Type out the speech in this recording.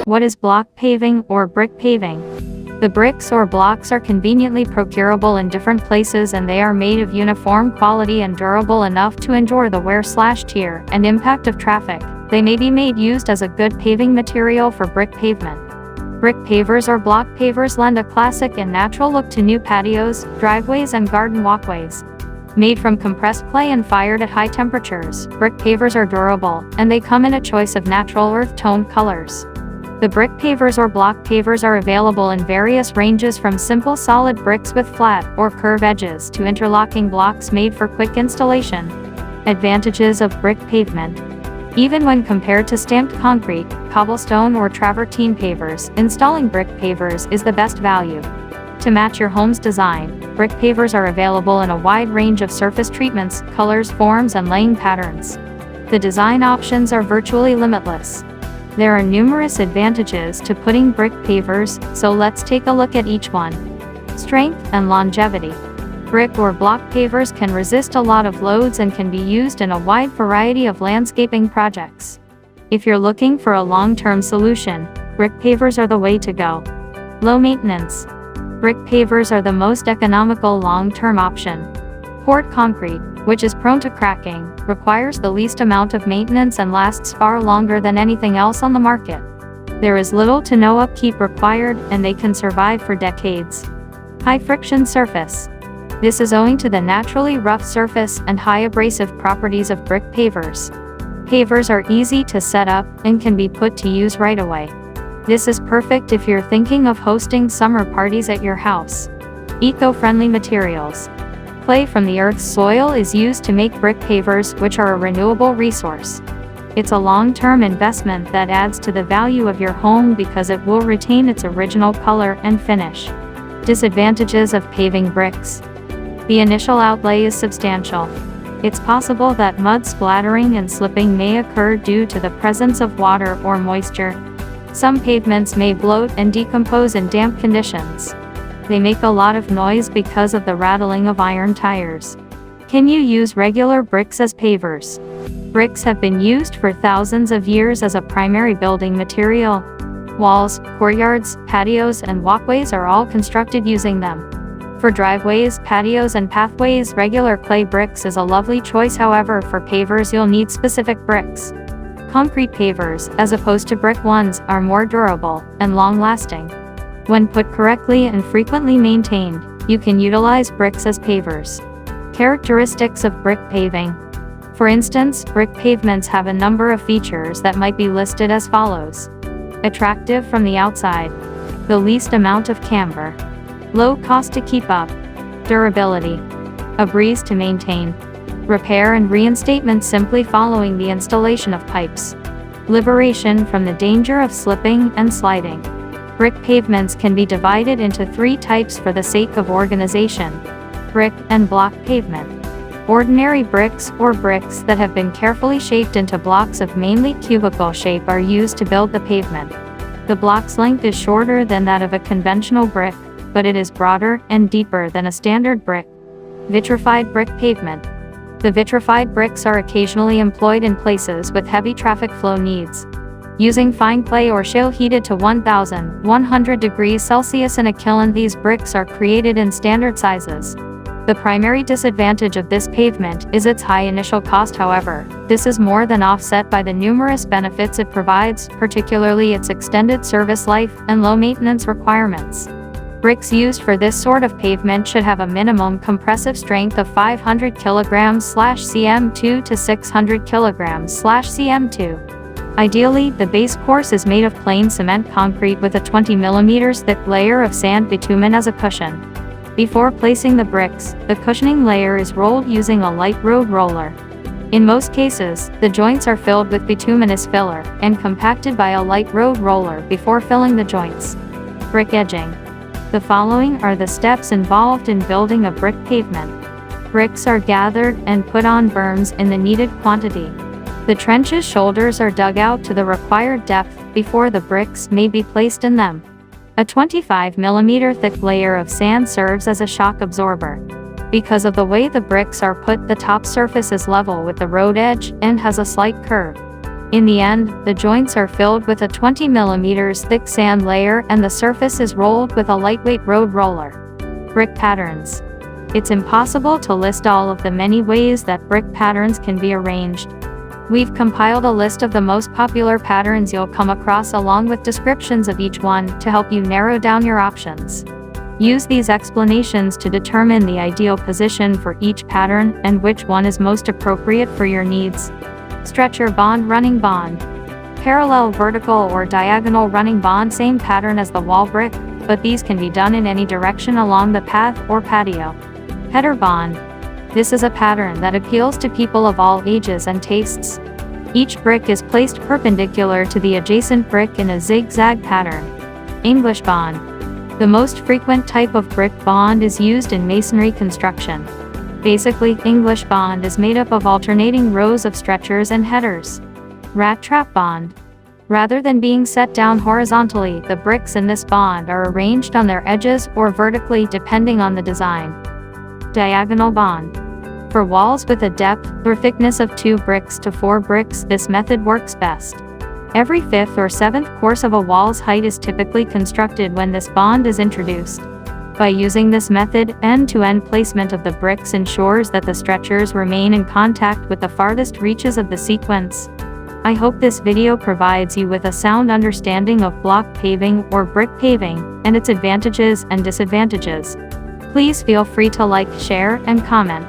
What is block paving or brick paving? The bricks or blocks are conveniently procurable in different places, and they are made of uniform quality and durable enough to endure the wear/tear and impact of traffic. They may be made used as a good paving material for brick pavement. Brick pavers or block pavers lend a classic and natural look to new patios, driveways, and garden walkways. Made from compressed clay and fired at high temperatures, brick pavers are durable, and they come in a choice of natural earth tone colors. The brick pavers or block pavers are available in various ranges, from simple solid bricks with flat or curved edges to interlocking blocks made for quick installation. Advantages of brick pavement. Even when compared to stamped concrete, cobblestone, or travertine pavers, installing brick pavers is the best value. To match your home's design, brick pavers are available in a wide range of surface treatments, colors, forms, and laying patterns. The design options are virtually limitless. There are numerous advantages to putting brick pavers, so let's take a look at each one. Strength and longevity. Brick or block pavers can resist a lot of loads and can be used in a wide variety of landscaping projects. If you're looking for a long-term solution, brick pavers are the way to go. Low maintenance. Brick pavers are the most economical long-term option. Poured concrete, which is prone to cracking, requires the least amount of maintenance and lasts far longer than anything else on the market. There is little to no upkeep required, and they can survive for decades. High friction surface. This is owing to the naturally rough surface and high abrasive properties of brick pavers. Pavers are easy to set up and can be put to use right away. This is perfect if you're thinking of hosting summer parties at your house. Eco-friendly materials. Clay from the earth's soil is used to make brick pavers, which are a renewable resource. It's a long-term investment that adds to the value of your home because it will retain its original color and finish. Disadvantages of paving bricks. The initial outlay is substantial. It's possible that mud splattering and slipping may occur due to the presence of water or moisture. Some pavements may bloat and decompose in damp conditions. They make a lot of noise because of the rattling of iron tires. Can you use regular bricks as pavers? Bricks have been used for thousands of years as a primary building material. Walls, courtyards, patios, and walkways are all constructed using them. For driveways, patios, and pathways, regular clay bricks is a lovely choice. However, for pavers you'll need specific bricks. Concrete pavers, as opposed to brick ones, are more durable and long-lasting. When put correctly and frequently maintained, you can utilize bricks as pavers. Characteristics of brick paving. For instance, brick pavements have a number of features that might be listed as follows. Attractive from the outside. The least amount of camber. Low cost to keep up. Durability. A breeze to maintain. Repair and reinstatement simply following the installation of pipes. Liberation from the danger of slipping and sliding. Brick pavements can be divided into 3 types for the sake of organization: brick and block pavement. Ordinary bricks, or bricks that have been carefully shaped into blocks of mainly cubical shape, are used to build the pavement. The block's length is shorter than that of a conventional brick, but it is broader and deeper than a standard brick. Vitrified brick pavement. The vitrified bricks are occasionally employed in places with heavy traffic flow needs. Using fine clay or shale heated to 1,100 degrees Celsius in a kiln, these bricks are created in standard sizes. The primary disadvantage of this pavement is its high initial cost. However, this is more than offset by the numerous benefits it provides, particularly its extended service life and low maintenance requirements. Bricks used for this sort of pavement should have a minimum compressive strength of 500 kg/cm2 to 600 kg/cm2. Ideally, the base course is made of plain cement concrete with a 20 mm thick layer of sand bitumen as a cushion. Before placing the bricks, the cushioning layer is rolled using a light road roller. In most cases, the joints are filled with bituminous filler and compacted by a light road roller before filling the joints. Brick edging. The following are the steps involved in building a brick pavement. Bricks are gathered and put on berms in the needed quantity. The trench's shoulders are dug out to the required depth before the bricks may be placed in them. A 25 mm thick layer of sand serves as a shock absorber. Because of the way the bricks are put, the top surface is level with the road edge and has a slight curve. In the end, the joints are filled with a 20 mm thick sand layer and the surface is rolled with a lightweight road roller. Brick patterns. It's impossible to list all of the many ways that brick patterns can be arranged. We've compiled a list of the most popular patterns you'll come across along with descriptions of each one to help you narrow down your options. Use these explanations to determine the ideal position for each pattern and which one is most appropriate for your needs. Stretcher bond, running bond. Parallel, vertical or diagonal running bond, same pattern as the wall brick, but these can be done in any direction along the path or patio. Header bond. This is a pattern that appeals to people of all ages and tastes. Each brick is placed perpendicular to the adjacent brick in a zigzag pattern. English bond. The most frequent type of brick bond is used in masonry construction. Basically, English bond is made up of alternating rows of stretchers and headers. Rat trap bond. Rather than being set down horizontally, the bricks in this bond are arranged on their edges or vertically depending on the design. Diagonal bond. For walls with a depth or thickness of 2 bricks to 4 bricks, this method works best. Every 5th or 7th course of a wall's height is typically constructed when this bond is introduced. By using this method, end-to-end placement of the bricks ensures that the stretchers remain in contact with the farthest reaches of the sequence. I hope this video provides you with a sound understanding of block paving or brick paving, and its advantages and disadvantages. Please feel free to like, share, and comment.